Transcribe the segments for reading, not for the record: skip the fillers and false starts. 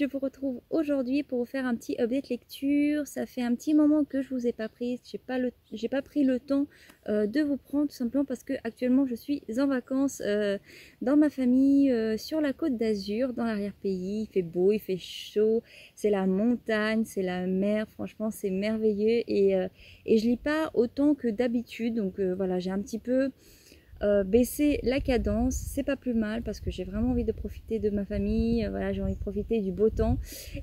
Je vous retrouve aujourd'hui pour vous faire un petit update lecture. Ça fait un petit moment que je vous ai pas prise, j'ai pas pris le temps de vous prendre, tout simplement parce que actuellement je suis en vacances dans ma famille sur la côte d'Azur, dans l'arrière-pays. Il fait beau, il fait chaud, c'est la montagne, c'est la mer, franchement c'est merveilleux et je lis pas autant que d'habitude, donc voilà, j'ai un petit peu baisser la cadence. C'est pas plus mal parce que j'ai vraiment envie de profiter de ma famille, voilà, j'ai envie de profiter du beau temps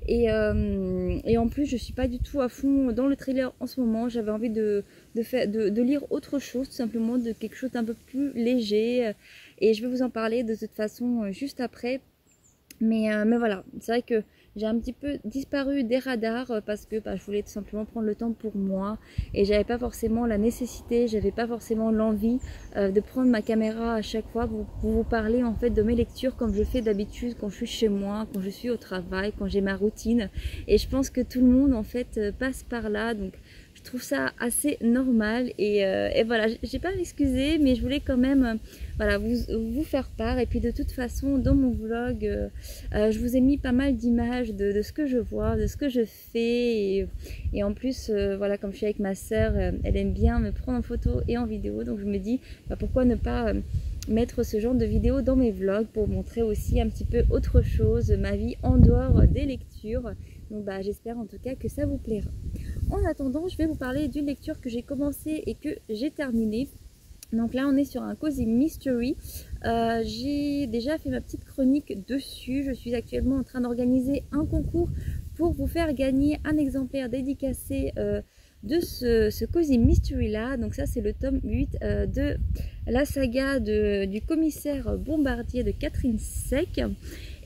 et en plus je suis pas du tout à fond dans le thriller en ce moment. J'avais envie de lire autre chose, tout simplement, de quelque chose d'un peu plus léger, et je vais vous en parler de toute façon juste après. Mais voilà, c'est vrai que j'ai un petit peu disparu des radars parce que je voulais tout simplement prendre le temps pour moi et j'avais pas forcément la nécessité, j'avais pas forcément l'envie de prendre ma caméra à chaque fois pour vous parler en fait de mes lectures comme je fais d'habitude quand je suis chez moi, quand je suis au travail, quand j'ai ma routine. Et je pense que tout le monde en fait passe par là, donc je trouve ça assez normal et voilà, j'ai pas à m'excuser, mais je voulais quand même voilà, vous faire part. Et puis de toute façon dans mon vlog je vous ai mis pas mal d'images de ce que je vois, de ce que je fais et en plus voilà, comme je suis avec ma soeur, elle aime bien me prendre en photo et en vidéo, donc je me dis pourquoi ne pas mettre ce genre de vidéos dans mes vlogs pour montrer aussi un petit peu autre chose, ma vie en dehors des lectures. Donc j'espère en tout cas que ça vous plaira. En attendant, je vais vous parler d'une lecture que j'ai commencée et que j'ai terminée. Donc là on est sur un Cozy Mystery. J'ai déjà fait ma petite chronique dessus. Je suis actuellement en train d'organiser un concours pour vous faire gagner un exemplaire dédicacé de ce Cozy Mystery là. Donc ça c'est le tome 8 de la saga du commissaire Bombardier de Catherine Sec.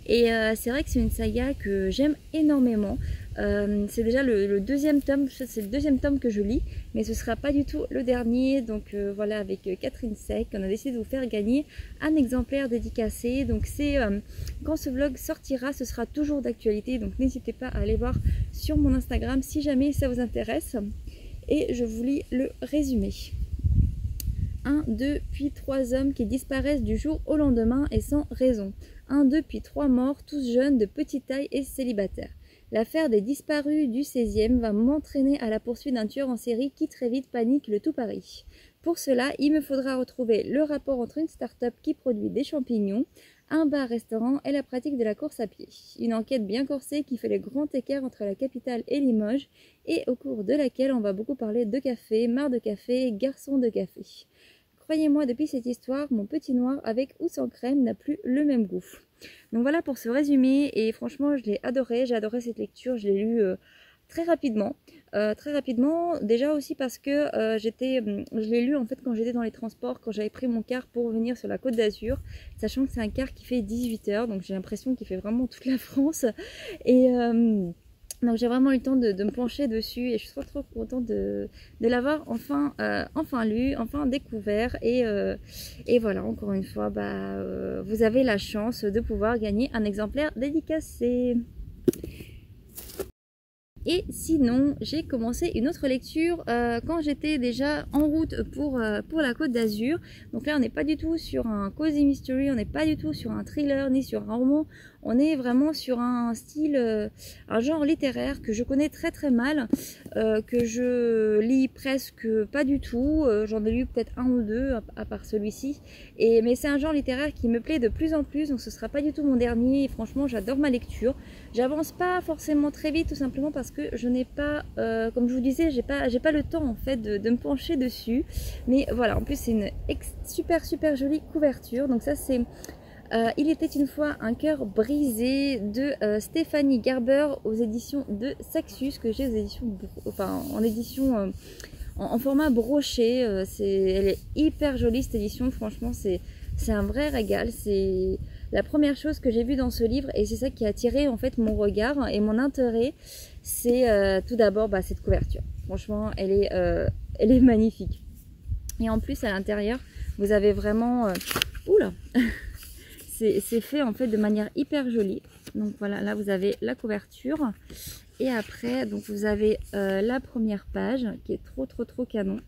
Et c'est vrai que c'est une saga que j'aime énormément. C'est déjà le deuxième tome, c'est le deuxième tome que je lis, mais ce sera pas du tout le dernier. Donc voilà, avec Catherine Sec, on a décidé de vous faire gagner un exemplaire dédicacé. Donc c'est quand ce vlog sortira, ce sera toujours d'actualité, donc n'hésitez pas à aller voir sur mon Instagram si jamais ça vous intéresse. Et je vous lis le résumé. 1, 2, puis 3 hommes qui disparaissent du jour au lendemain et sans raison. 1, 2, puis 3 morts, tous jeunes, de petite taille et célibataires. L'affaire des disparus du 16e va m'entraîner à la poursuite d'un tueur en série qui très vite panique le tout Paris. Pour cela, il me faudra retrouver le rapport entre une start-up qui produit des champignons, un bar-restaurant et la pratique de la course à pied. Une enquête bien corsée qui fait le grand écart entre la capitale et Limoges et au cours de laquelle on va beaucoup parler de café, marre de café, garçon de café. Croyez-moi, depuis cette histoire, mon petit noir avec ou sans crème n'a plus le même goût. Donc voilà pour ce résumé et franchement je l'ai adoré, j'ai adoré cette lecture, je l'ai lue très rapidement. Déjà aussi parce que je l'ai lu en fait quand j'étais dans les transports, quand j'avais pris mon car pour venir sur la Côte d'Azur, sachant que c'est un car qui fait 18 h, donc j'ai l'impression qu'il fait vraiment toute la France. Et donc j'ai vraiment eu le temps de me pencher dessus et je suis trop contente de l'avoir enfin lu, enfin découvert. Et voilà, encore une fois, vous avez la chance de pouvoir gagner un exemplaire dédicacé. Et sinon, j'ai commencé une autre lecture quand j'étais déjà en route pour la Côte d'Azur. Donc là, on n'est pas du tout sur un Cozy Mystery, on n'est pas du tout sur un thriller, ni sur un roman. On est vraiment sur un style, un genre littéraire que je connais très mal, que je lis presque pas du tout. J'en ai lu peut-être un ou deux à part celui-ci. Mais c'est un genre littéraire qui me plaît de plus en plus, donc ce sera pas du tout mon dernier. Et franchement, j'adore ma lecture. J'avance pas forcément très vite, tout simplement parce que je n'ai pas, comme je vous disais, j'ai pas le temps en fait de me pencher dessus. Mais voilà, en plus c'est une super jolie couverture. Donc ça c'est Il était une fois un cœur brisé de Stéphanie Garber aux éditions de Saxus, que j'ai aux éditions, en édition en format broché. Elle est hyper jolie cette édition, franchement c'est un vrai régal. C'est la première chose que j'ai vue dans ce livre et c'est ça qui a attiré en fait mon regard et mon intérêt. C'est tout d'abord cette couverture. Franchement elle est magnifique. Et en plus à l'intérieur vous avez vraiment oula c'est fait en fait de manière hyper jolie. Donc voilà, là vous avez la couverture et après donc vous avez la première page qui est trop canon.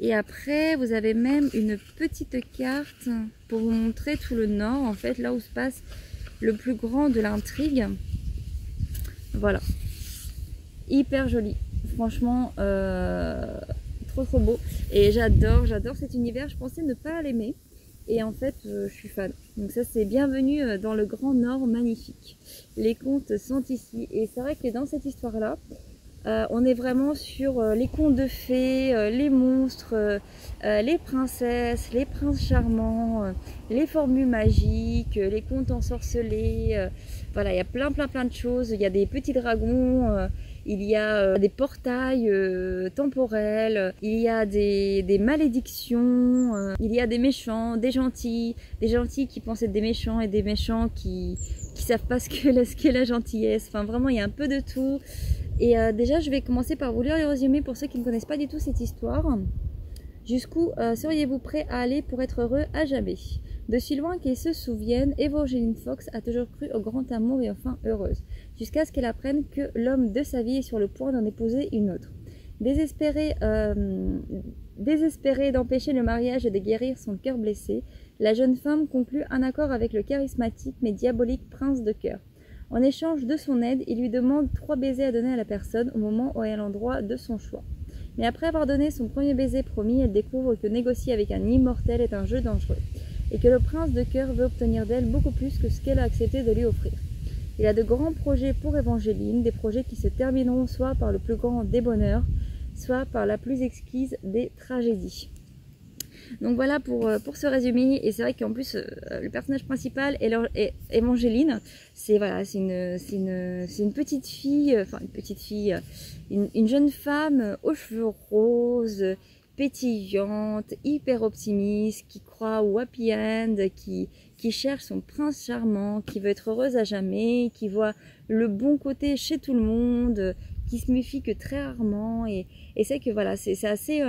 Et après vous avez même une petite carte pour vous montrer tout le nord, en fait là où se passe le plus grand de l'intrigue. Voilà, hyper joli, franchement, trop beau. Et j'adore cet univers. Je pensais ne pas l'aimer et en fait je suis fan. Donc ça, c'est bienvenue dans le Grand Nord magnifique. Les contes sont ici et c'est vrai que dans cette histoire là on est vraiment sur les contes de fées, les monstres, les princesses, les princes charmants, les formules magiques, les contes ensorcelés. Voilà, il y a plein de choses. Il y a des petits dragons, il y a des portails temporels, il y a des malédictions, il y a des méchants, des gentils qui pensent être des méchants et des méchants qui savent pas ce qu'est la gentillesse. Enfin, vraiment, il y a un peu de tout. Et déjà, je vais commencer par vous lire les résumés pour ceux qui ne connaissent pas du tout cette histoire. Jusqu'où seriez-vous prêt à aller pour être heureux à jamais? De si loin qu'ils se souviennent, Evangeline Fox a toujours cru au grand amour et enfin heureuse, jusqu'à ce qu'elle apprenne que l'homme de sa vie est sur le point d'en épouser une autre. Désespérée d'empêcher le mariage et de guérir son cœur blessé, la jeune femme conclut un accord avec le charismatique mais diabolique prince de cœur. En échange de son aide, il lui demande 3 baisers à donner à la personne au moment ou à l'endroit de son choix. Mais après avoir donné son premier baiser promis, elle découvre que négocier avec un immortel est un jeu dangereux, et que le prince de cœur veut obtenir d'elle beaucoup plus que ce qu'elle a accepté de lui offrir. Il a de grands projets pour Evangeline, des projets qui se termineront soit par le plus grand des bonheurs, soit par la plus exquise des tragédies. Donc voilà pour ce résumé. Et c'est vrai qu'en plus le personnage principal est Evangeline. C'est voilà, c'est une petite fille, une jeune femme aux cheveux roses, pétillante, hyper optimiste, qui croit au happy end, qui cherche son prince charmant, qui veut être heureuse à jamais, qui voit le bon côté chez tout le monde, qui se méfie que très rarement. Et c'est que voilà, c'est assez...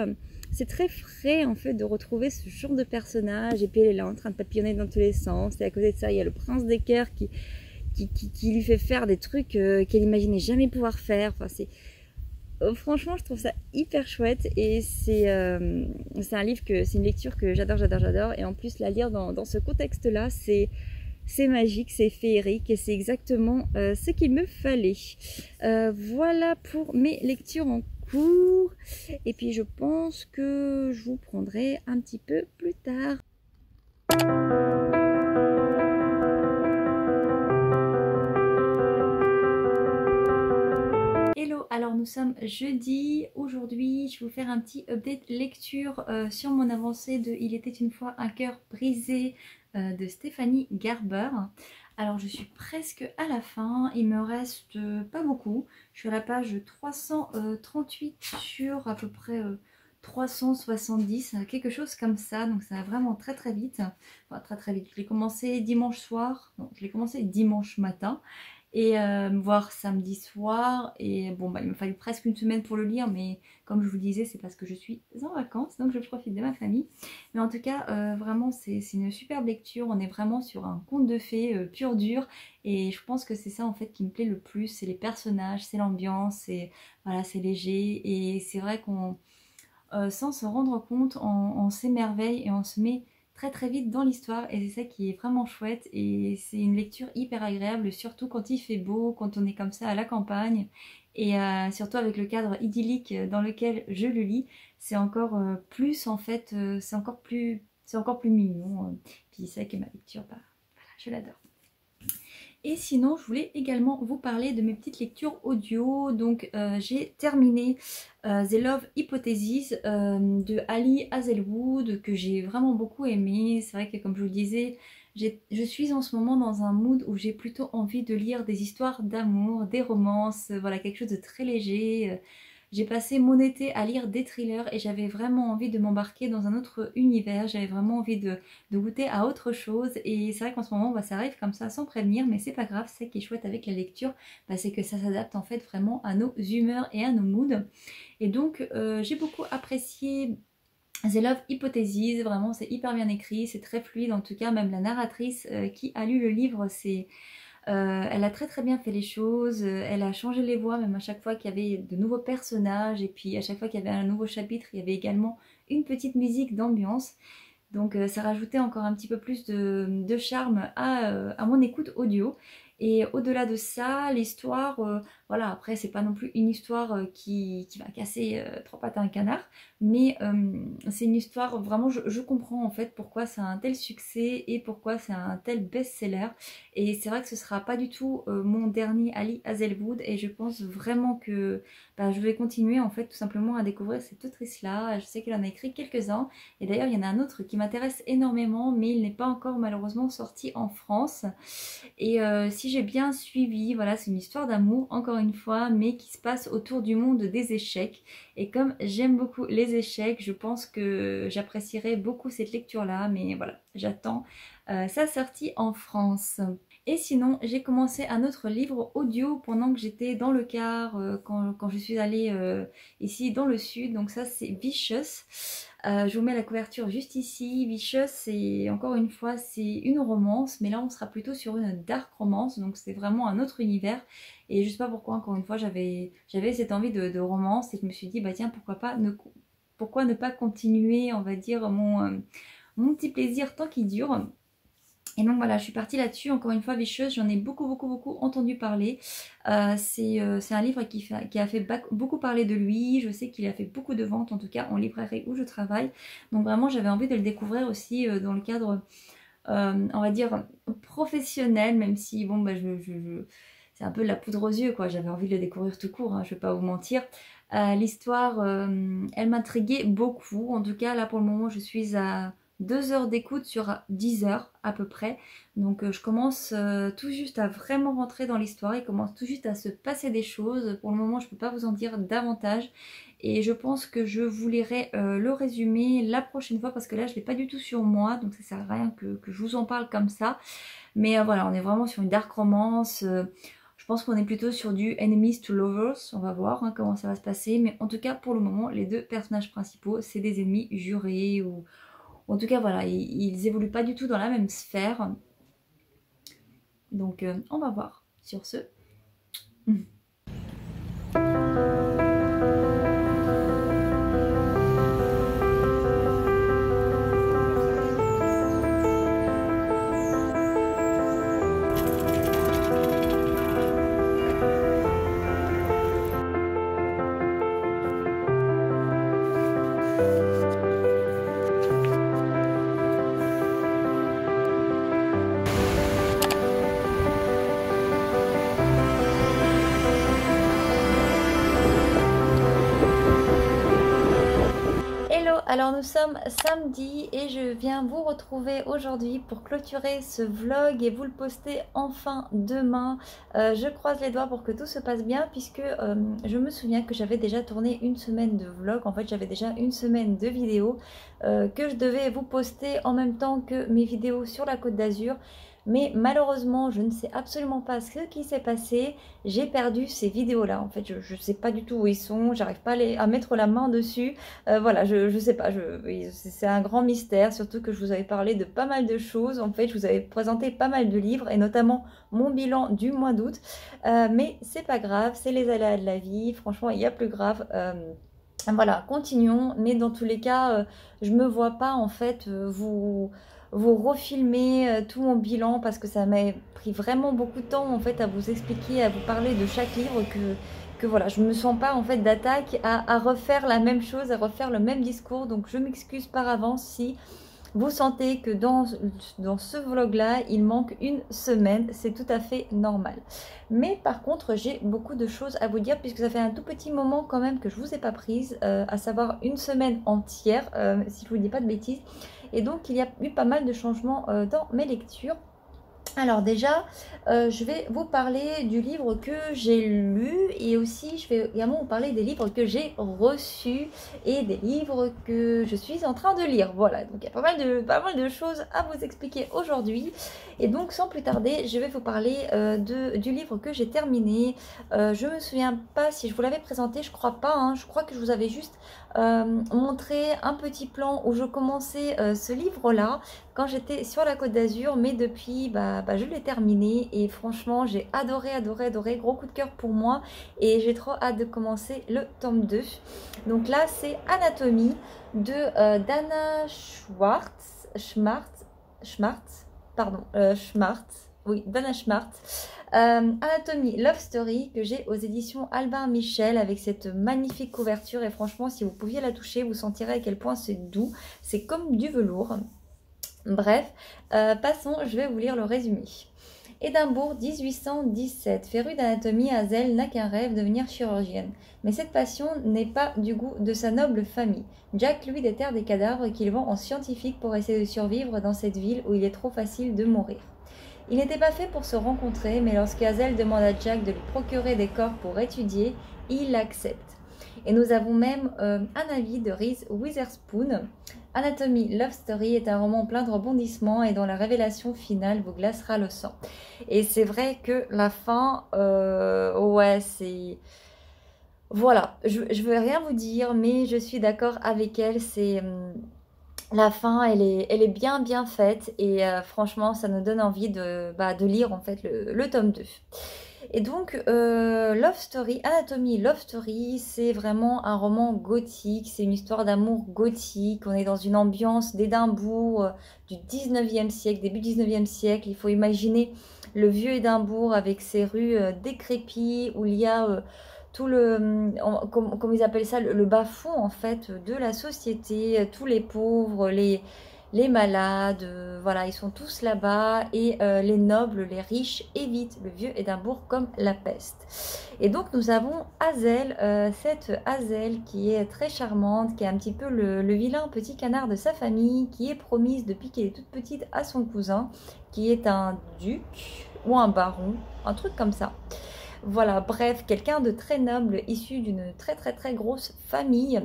c'est très frais en fait de retrouver ce genre de personnage. Et puis elle est là en train de papillonner dans tous les sens. Et à côté de ça, il y a le prince des cœurs qui lui fait faire des trucs qu'elle imaginait jamais pouvoir faire. Enfin, franchement, je trouve ça hyper chouette. Et c'est un livre c'est une lecture que j'adore. Et en plus, la lire dans ce contexte-là, c'est magique, c'est féerique et c'est exactement ce qu'il me fallait. Voilà pour mes lectures en cours. Et puis je pense que je vous prendrai un petit peu plus tard. Hello, alors nous sommes jeudi. Aujourd'hui, je vais vous faire un petit update lecture sur mon avancée de Il était une fois un cœur brisé de Stéphanie Garber. Alors je suis presque à la fin, il me reste pas beaucoup. Je suis à la page 338 sur à peu près 370, quelque chose comme ça. Donc ça va vraiment très vite. Enfin très vite. Je l'ai commencé dimanche soir, non, je l'ai commencé dimanche matin. Et voire samedi soir. Et bon, bah, il me fallu presque une semaine pour le lire, mais comme je vous le disais, c'est parce que je suis en vacances, donc je profite de ma famille. Mais en tout cas, vraiment, c'est une superbe lecture. On est vraiment sur un conte de fées pur dur. Et je pense que c'est ça en fait qui me plaît le plus. C'est les personnages, c'est l'ambiance, voilà, c'est léger. Et c'est vrai qu'on, sans se rendre compte, on s'émerveille et on se met très vite dans l'histoire et c'est ça qui est vraiment chouette et c'est une lecture hyper agréable, surtout quand il fait beau, quand on est comme ça à la campagne et surtout avec le cadre idyllique dans lequel je le lis, c'est encore plus en fait, c'est encore plus mignon. Puis c'est vrai que ma lecture, bah, voilà, je l'adore. Et sinon, je voulais également vous parler de mes petites lectures audio. Donc, j'ai terminé The Love Hypothesis de Ali Hazelwood, que j'ai vraiment beaucoup aimé. C'est vrai que, comme je vous le disais, je suis en ce moment dans un mood où j'ai plutôt envie de lire des histoires d'amour, des romances, voilà, quelque chose de très léger. J'ai passé mon été à lire des thrillers et j'avais vraiment envie de m'embarquer dans un autre univers. J'avais vraiment envie de goûter à autre chose. Et c'est vrai qu'en ce moment, bah, ça arrive comme ça sans prévenir, mais c'est pas grave. C'est ce qui est chouette avec la lecture, bah, c'est que ça s'adapte en fait vraiment à nos humeurs et à nos moods. Et donc, j'ai beaucoup apprécié The Love Hypothesis. Vraiment, c'est hyper bien écrit, c'est très fluide. En tout cas, même la narratrice qui a lu le livre, elle a très bien fait les choses, elle a changé les voix même à chaque fois qu'il y avait de nouveaux personnages et puis à chaque fois qu'il y avait un nouveau chapitre, il y avait également une petite musique d'ambiance. Donc ça rajoutait encore un petit peu plus de charme à mon écoute audio. Et au-delà de ça, l'histoire, voilà, après c'est pas non plus une histoire qui va casser trois pattes à un canard, mais c'est une histoire vraiment, je comprends en fait pourquoi c'est un tel succès et pourquoi c'est un tel best-seller. Et c'est vrai que ce sera pas du tout mon dernier Ali Hazelwood, et je pense vraiment que je vais continuer en fait tout simplement à découvrir cette autrice-là. Je sais qu'elle en a écrit quelques-uns, et d'ailleurs il y en a un autre qui m'intéresse énormément, mais il n'est pas encore malheureusement sorti en France. Et si j'ai bien suivi, voilà, c'est une histoire d'amour, encore une fois, mais qui se passe autour du monde des échecs. Et comme j'aime beaucoup les échecs, je pense que j'apprécierai beaucoup cette lecture-là, mais voilà, j'attends sa sortie en France. Et sinon, j'ai commencé un autre livre audio pendant que j'étais dans le car, quand je suis allée ici dans le sud. Donc ça, c'est Vicious. Je vous mets la couverture juste ici. Vicious, c'est encore une fois, c'est une romance, mais là on sera plutôt sur une dark romance, donc c'est vraiment un autre univers. Et je sais pas pourquoi, encore une fois, j'avais cette envie de romance, et je me suis dit, bah tiens, pourquoi ne pas continuer, on va dire, mon petit plaisir tant qu'il dure. Et donc voilà, je suis partie là-dessus. Encore une fois, Vicious, j'en ai beaucoup entendu parler. C'est un livre qui a fait beaucoup parler de lui. Je sais qu'il a fait beaucoup de ventes, en tout cas en librairie où je travaille. Donc vraiment, j'avais envie de le découvrir aussi dans le cadre, on va dire, professionnel, même si, bon, c'est un peu de la poudre aux yeux, quoi. J'avais envie de le découvrir tout court, hein, je vais pas vous mentir. L'histoire, elle m'intriguait beaucoup. En tout cas, là, pour le moment, je suis à 2 heures d'écoute sur 10 heures à peu près. Donc je commence tout juste à vraiment rentrer dans l'histoire. Il commence tout juste à se passer des choses. Pour le moment, je ne peux pas vous en dire davantage. Et je pense que je vous lirai le résumé la prochaine fois, parce que là, je ne l'ai pas du tout sur moi. Donc ça ne sert à rien que je vous en parle comme ça. Mais voilà, on est vraiment sur une dark romance. Je pense qu'on est plutôt sur du enemies to lovers. On va voir comment ça va se passer. Mais en tout cas, pour le moment, les deux personnages principaux, c'est des ennemis jurés, ou en tout cas, voilà, ils évoluent pas du tout dans la même sphère. Donc, on va voir. Sur ce. Alors nous sommes samedi et je viens vous retrouver aujourd'hui pour clôturer ce vlog et vous le poster enfin demain. Je croise les doigts pour que tout se passe bien, puisque je me souviens que j'avais déjà tourné une semaine de vlog. En fait, j'avais déjà une semaine de vidéos que je devais vous poster en même temps que mes vidéos sur la Côte d'Azur. Mais malheureusement, je ne sais absolument pas ce qui s'est passé. J'ai perdu ces vidéos-là. En fait, je ne sais pas du tout où ils sont. J'arrive pas à mettre la main dessus. Voilà, je sais pas. C'est un grand mystère. Surtout que je vous avais parlé de pas mal de choses. En fait, je vous avais présenté pas mal de livres, et notamment mon bilan du mois d'août. Mais c'est pas grave. C'est les aléas de la vie. Franchement, il y a plus grave. Voilà, continuons. Mais dans tous les cas, je me vois pas en fait vous refilmer tout mon bilan, parce que ça m'a pris vraiment beaucoup de temps en fait à vous expliquer, à vous parler de chaque livre, que voilà, je me sens pas en fait d'attaque à refaire la même chose, à refaire le même discours. Donc je m'excuse par avance si vous sentez que dans ce vlog là il manque une semaine. C'est tout à fait normal. Mais par contre, j'ai beaucoup de choses à vous dire, puisque ça fait un tout petit moment quand même que je vous ai pas prise, à savoir une semaine entière, si je vous dis pas de bêtises. Et donc il y a eu pas mal de changements dans mes lectures. Alors déjà, je vais vous parler du livre que j'ai lu, et aussi je vais également vous parler des livres que j'ai reçus et des livres que je suis en train de lire. Voilà, donc il y a pas mal de choses à vous expliquer aujourd'hui. Et donc sans plus tarder, je vais vous parler du livre que j'ai terminé. Je me souviens pas si je vous l'avais présenté, je crois pas, hein. Je crois que je vous avais juste montré un petit plan où je commençais ce livre-là quand j'étais sur la Côte d'Azur, mais depuis, je l'ai terminé, et franchement, j'ai adoré, gros coup de cœur pour moi, et j'ai trop hâte de commencer le tome 2. Donc là, c'est Anatomie de Dana Schwartz, Oui, Dana Schmart. Anatomie Love Story que j'ai aux éditions Albin Michel avec cette magnifique couverture et franchement si vous pouviez la toucher vous sentirez à quel point c'est doux, c'est comme du velours. Bref, passons, je vais vous lire le résumé. Édimbourg 1817. Férue d'anatomie, Hazel n'a qu'un rêve, devenir chirurgienne. Mais cette passion n'est pas du goût de sa noble famille. Jack lui déterre des cadavres qu'il vend en scientifique pour essayer de survivre dans cette ville où il est trop facile de mourir. Il n'était pas fait pour se rencontrer, mais lorsque Hazel demande à Jack de lui procurer des corps pour étudier, il accepte. Et nous avons même un avis de Reese Witherspoon. Anatomie Love Story est un roman plein de rebondissements et dont la révélation finale vous glacera le sang. Et c'est vrai que la fin, ouais, c'est... Voilà, je ne veux rien vous dire, mais je suis d'accord avec elle, c'est... La fin, elle est bien faite et franchement, ça nous donne envie de lire en fait le tome 2. Et donc, Love Story, Anatomie Love Story, c'est vraiment un roman gothique, c'est une histoire d'amour gothique. On est dans une ambiance d'Édimbourg du 19e siècle, début 19e siècle. Il faut imaginer le vieux Édimbourg avec ses rues décrépies où il y a... tout comme ils appellent ça, le bas-fond en fait de la société, tous les pauvres, les malades, voilà, ils sont tous là-bas et les nobles, les riches évitent le vieux Édimbourg comme la peste. Et donc nous avons Hazel, cette Hazel qui est très charmante, qui est un petit peu le vilain petit canard de sa famille, qui est promise depuis qu'elle est toute petite à son cousin, qui est un duc ou un baron, un truc comme ça. Voilà, bref, quelqu'un de très noble, issu d'une très grosse famille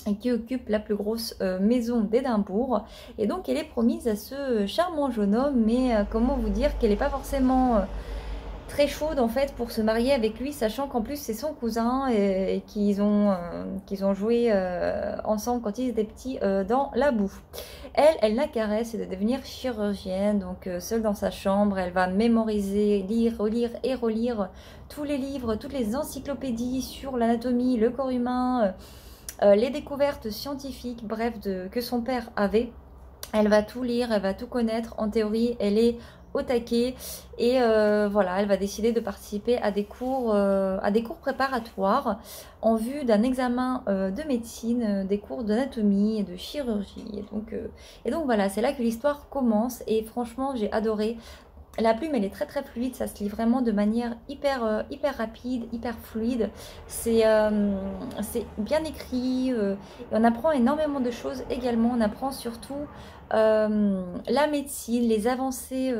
et qui occupe la plus grosse maison d'Édimbourg. Et donc elle est promise à ce charmant jeune homme, mais comment vous dire qu'elle n'est pas forcément très chaude en fait pour se marier avec lui, sachant qu'en plus c'est son cousin et qu'ils ont joué ensemble quand ils étaient petits dans la boue. Elle n'a qu'un rêve, c'est de devenir chirurgienne, donc seule dans sa chambre, elle va mémoriser, lire, relire et relire tous les livres, toutes les encyclopédies sur l'anatomie, le corps humain, les découvertes scientifiques, bref, que son père avait. Elle va tout lire, elle va tout connaître. En théorie, elle est au taquet et voilà, elle va décider de participer à des cours préparatoires en vue d'un examen de médecine, des cours d'anatomie et de chirurgie. Et donc voilà, c'est là que l'histoire commence et franchement, j'ai adoré. La plume, elle est très fluide, ça se lit vraiment de manière hyper rapide, hyper fluide. C'est bien écrit, et on apprend énormément de choses également. On apprend surtout la médecine, les avancées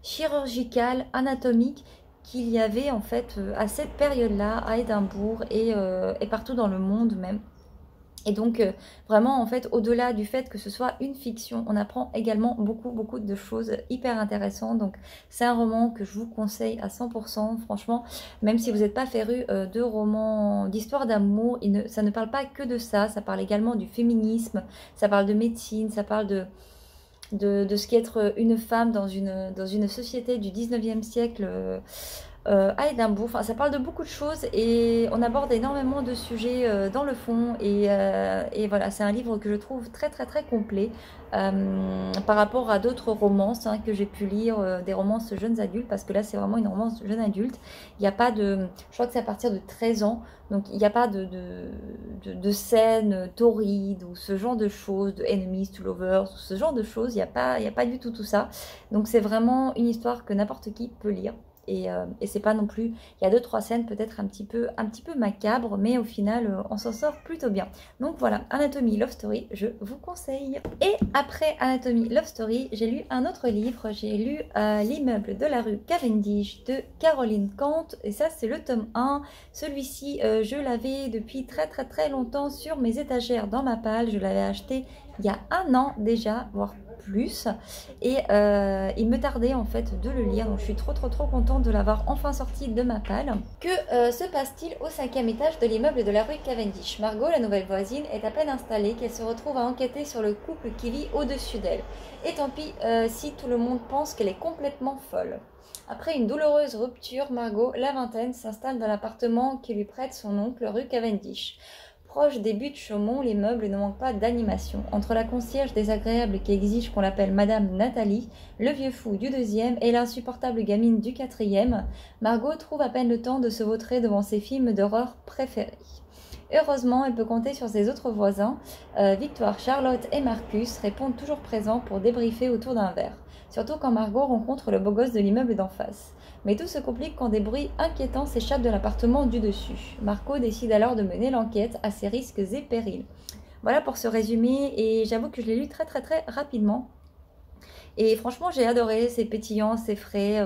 chirurgicales, anatomiques qu'il y avait en fait à cette période-là à Édimbourg et partout dans le monde même. Et donc vraiment en fait au-delà du fait que ce soit une fiction, on apprend également beaucoup de choses hyper intéressantes. Donc c'est un roman que je vous conseille à 100%, franchement, même si vous n'êtes pas féru de romans d'histoire d'amour, ça ne parle pas que de ça, ça parle également du féminisme, ça parle de médecine, ça parle de ce qu'est être une femme dans une société du 19e siècle à Édimbourg. Enfin, ça parle de beaucoup de choses et on aborde énormément de sujets dans le fond et voilà, c'est un livre que je trouve très complet par rapport à d'autres romances que j'ai pu lire, des romances jeunes adultes, parce que là c'est vraiment une romance jeune adulte. Il n'y a pas de... Je crois que c'est à partir de 13 ans, donc il n'y a pas de scènes torrides ou ce genre de choses, de enemies to lovers, ce genre de choses, il n'y a pas du tout ça. Donc c'est vraiment une histoire que n'importe qui peut lire. Et c'est pas non plus, il y a 2-3 scènes peut-être un petit peu macabres, mais au final on s'en sort plutôt bien. Donc voilà, Anatomie Love Story, je vous conseille. Et après Anatomie Love Story, j'ai lu un autre livre, j'ai lu L'immeuble de la rue Cavendish de Caroline Kant, et ça c'est le tome 1. Celui-ci je l'avais depuis très longtemps sur mes étagères dans ma palle, je l'avais acheté il y a 1 an déjà, voire plus, et il me tardait en fait de le lire, donc je suis trop contente de l'avoir enfin sorti de ma palle. Que se passe-t-il au 5e étage de l'immeuble de la rue Cavendish? Margot, la nouvelle voisine, est à peine installée qu'elle se retrouve à enquêter sur le couple qui vit au-dessus d'elle. Et tant pis si tout le monde pense qu'elle est complètement folle. Après une douloureuse rupture, Margot, la vingtaine, s'installe dans l'appartement qui lui prête son oncle rue Cavendish. Proche des buttes Chaumont, l'immeuble ne manque pas d'animation. Entre la concierge désagréable qui exige qu'on l'appelle Madame Nathalie, le vieux fou du deuxième et l'insupportable gamine du quatrième, Margot trouve à peine le temps de se vautrer devant ses films d'horreur préférés. Heureusement, elle peut compter sur ses autres voisins. Victoire, Charlotte et Marcus répondent toujours présents pour débriefer autour d'un verre. Surtout quand Margot rencontre le beau gosse de l'immeuble d'en face. Mais tout se complique quand des bruits inquiétants s'échappent de l'appartement du dessus. Margot décide alors de mener l'enquête à ses risques et périls. Voilà pour ce résumé, et j'avoue que je l'ai lu très rapidement. Et franchement, j'ai adoré, c'est pétillant, c'est frais,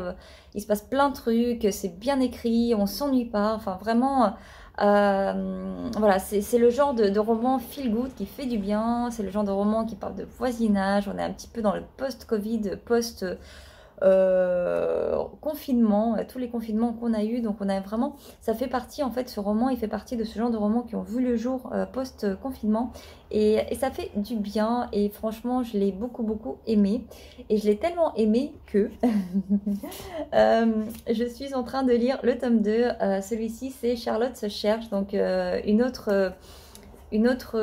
il se passe plein de trucs, c'est bien écrit, on s'ennuie pas, enfin vraiment, voilà, c'est le genre de roman feel good qui fait du bien, c'est le genre de roman qui parle de voisinage, on est un petit peu dans le post-Covid, confinement, tous les confinements qu'on a eu, donc on a vraiment, ça fait partie en fait, ce roman il fait partie de ce genre de romans qui ont vu le jour post-confinement, et ça fait du bien, et franchement je l'ai beaucoup aimé, et je l'ai tellement aimé que je suis en train de lire le tome 2, celui-ci c'est Charlotte se cherche, donc une autre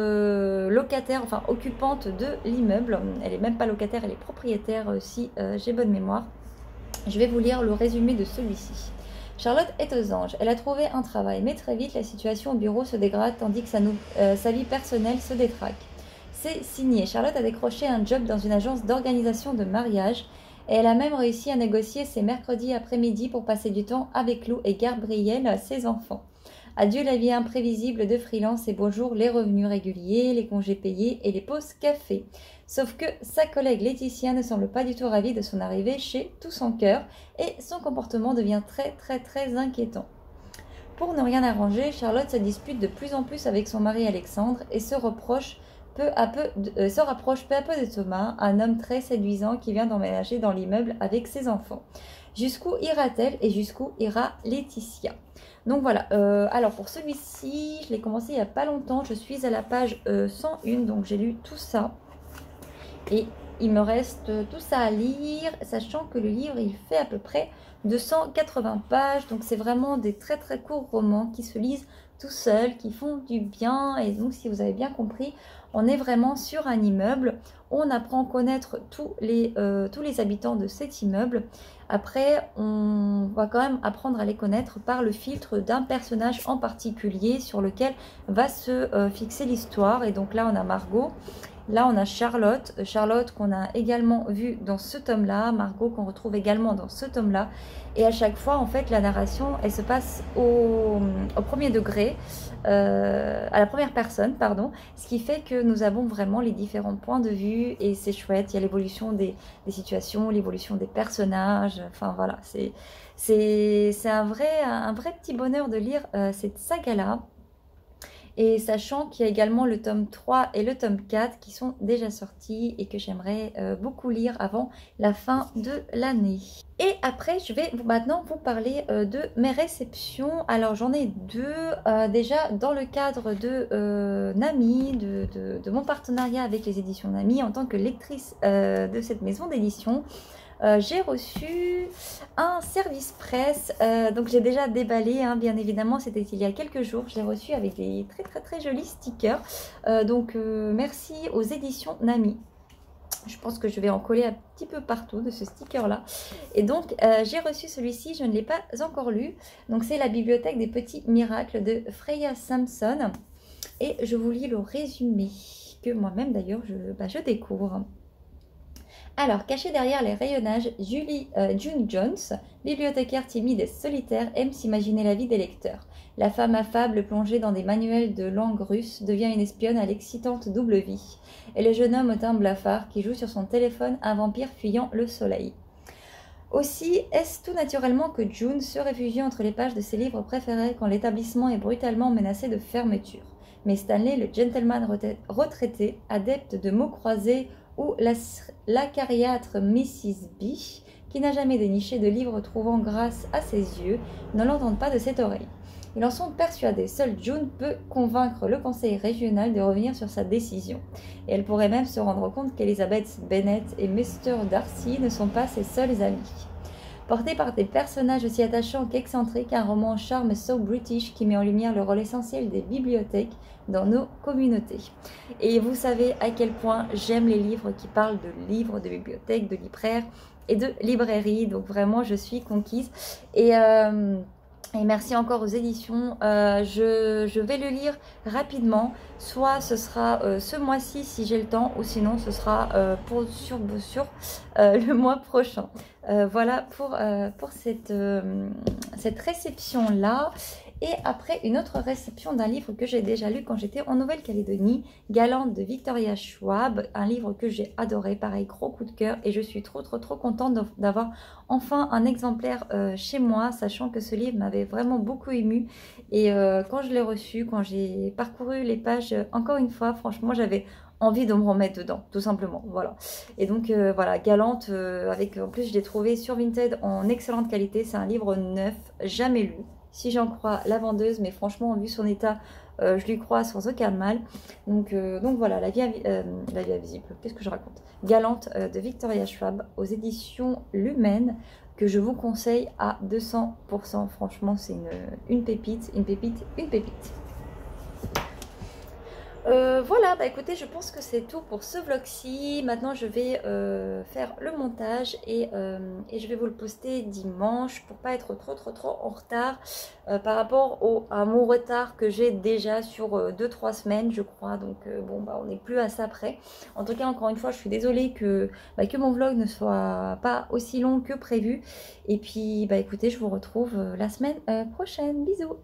locataire, enfin occupante de l'immeuble. Elle est même pas locataire, elle est propriétaire si j'ai bonne mémoire. Je vais vous lire le résumé de celui-ci. Charlotte est aux anges. Elle a trouvé un travail, mais très vite la situation au bureau se dégrade tandis que sa vie personnelle se détraque. C'est signé. Charlotte a décroché un job dans une agence d'organisation de mariage et elle a même réussi à négocier ses mercredis après-midi pour passer du temps avec Lou et Gabriel, ses enfants. Adieu la vie imprévisible de freelance et bonjour les revenus réguliers, les congés payés et les pauses café. Sauf que sa collègue Laetitia ne semble pas du tout ravie de son arrivée chez Tout son cœur et son comportement devient très inquiétant. Pour ne rien arranger, Charlotte se dispute de plus en plus avec son mari Alexandre et se rapproche peu à peu de Thomas, un homme très séduisant qui vient d'emménager dans l'immeuble avec ses enfants. Jusqu'où ira-t-elle et jusqu'où ira Laetitia? Donc voilà, alors pour celui-ci, je l'ai commencé il n'y a pas longtemps, je suis à la page 101, donc j'ai lu tout ça. Et il me reste tout ça à lire, sachant que le livre, il fait à peu près 280 pages, donc c'est vraiment des très courts romans qui se lisent tout seuls, qui font du bien, et donc si vous avez bien compris, on est vraiment sur un immeuble, on apprend à connaître tous les habitants de cet immeuble. Après, on va quand même apprendre à les connaître par le filtre d'un personnage en particulier sur lequel va se fixer l'histoire. Et donc là, on a Margot. Là, on a Charlotte. Charlotte qu'on a également vue dans ce tome-là. Margot qu'on retrouve également dans ce tome-là. Et à chaque fois, en fait, la narration, elle se passe au premier degré, à la première personne, pardon. Ce qui fait que nous avons vraiment les différents points de vue. Et c'est chouette. Il y a l'évolution des situations, l'évolution des personnages. Enfin, voilà. C'est un vrai petit bonheur de lire cette saga-là. Et sachant qu'il y a également le tome 3 et le tome 4 qui sont déjà sortis et que j'aimerais beaucoup lire avant la fin de l'année. Et après, je vais maintenant vous parler de mes réceptions. Alors j'en ai deux. Déjà dans le cadre de Nami, de mon partenariat avec les éditions Nami en tant que lectrice de cette maison d'édition. J'ai reçu un service presse, donc j'ai déjà déballé, hein, bien évidemment, c'était il y a quelques jours. Je l'ai reçu avec des très jolis stickers, donc merci aux éditions Nami. Je pense que je vais en coller un petit peu partout de ce sticker là. Et donc j'ai reçu celui-ci, je ne l'ai pas encore lu. Donc c'est la bibliothèque des petits miracles de Freya Sampson. Et je vous lis le résumé que moi-même d'ailleurs je découvre. Alors, cachée derrière les rayonnages, June Jones, bibliothécaire timide et solitaire, aime s'imaginer la vie des lecteurs. La femme affable plongée dans des manuels de langue russe devient une espionne à l'excitante double vie. Et le jeune homme au teint blafard qui joue sur son téléphone un vampire fuyant le soleil. Aussi, est-ce tout naturellement que June se réfugie entre les pages de ses livres préférés quand l'établissement est brutalement menacé de fermeture. Mais Stanley, le gentleman retraité, adepte de mots croisés, ou l'acariâtre Mrs. B, qui n'a jamais déniché de livres trouvant grâce à ses yeux, ne l'entendent pas de cette oreille. Ils en sont persuadés, seule June peut convaincre le conseil régional de revenir sur sa décision. Et elle pourrait même se rendre compte qu'Elizabeth Bennet et Mr. Darcy ne sont pas ses seuls amis. Porté par des personnages aussi attachants qu'excentriques, un roman charme so british qui met en lumière le rôle essentiel des bibliothèques dans nos communautés. Et vous savez à quel point j'aime les livres qui parlent de livres, de bibliothèques, de libraires et de librairies. Donc vraiment, je suis conquise. Et merci encore aux éditions. Je vais le lire rapidement. Soit ce sera ce mois-ci si j'ai le temps, ou sinon ce sera sur le mois prochain. Voilà pour cette réception-là. Et après, une autre réception d'un livre que j'ai déjà lu quand j'étais en Nouvelle-Calédonie, Galante de Victoria Schwab, un livre que j'ai adoré, pareil, gros coup de cœur, et je suis trop contente d'avoir enfin un exemplaire chez moi, sachant que ce livre m'avait vraiment beaucoup émue. Et quand je l'ai reçu, quand j'ai parcouru les pages, encore une fois, franchement, j'avais envie de me remettre dedans, tout simplement, voilà. Et donc, voilà, Galante, en plus, je l'ai trouvé sur Vinted en excellente qualité, c'est un livre neuf, jamais lu. Si j'en crois la vendeuse, mais franchement, vu son état, je lui crois sans aucun mal. Donc voilà, La vie invisible, qu'est-ce que je raconte? Galante de Victoria Schwab aux éditions Lumen, que je vous conseille à 200%. Franchement, c'est une pépite. Voilà, bah écoutez, je pense que c'est tout pour ce vlog-ci. Maintenant, je vais faire le montage et je vais vous le poster dimanche pour pas être trop en retard par rapport à mon retard que j'ai déjà sur 2-3 semaines, je crois. Donc bon, bah on n'est plus à ça près. En tout cas, encore une fois, je suis désolée que mon vlog ne soit pas aussi long que prévu. Et puis, bah écoutez, je vous retrouve la semaine prochaine. Bisous!